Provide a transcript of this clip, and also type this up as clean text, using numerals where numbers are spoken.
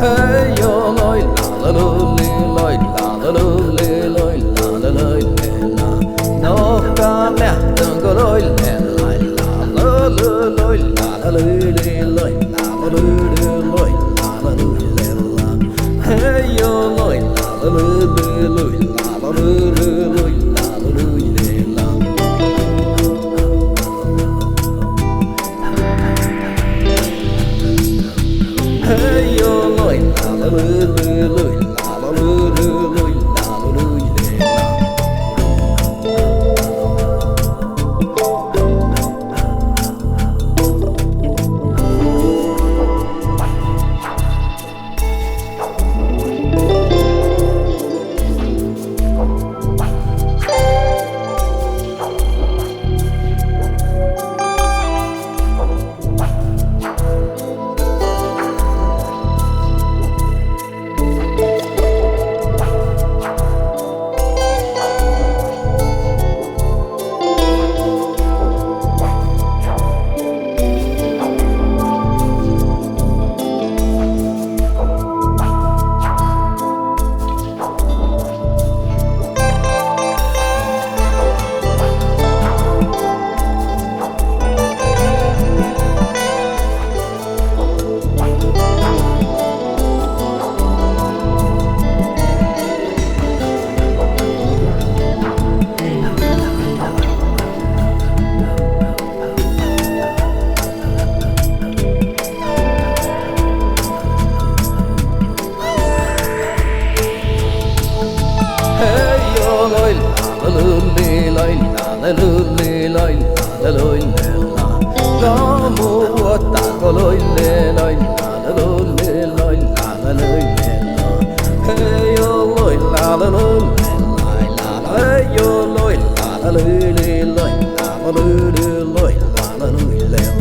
hey yo loi la la li loi la la li loi la la li la no ca le đừng có loi le lại la la loi la la li loi la la li loi la la li la hey yo loi la la li loi la la li loi la la li la hey yo loi la la li loi la la li loi la la li la có mua ta có lối lê lối la lối lê lối la lối lê hey yo lối la lối la hey yo lối la lối lê lối la lối lối la lối lê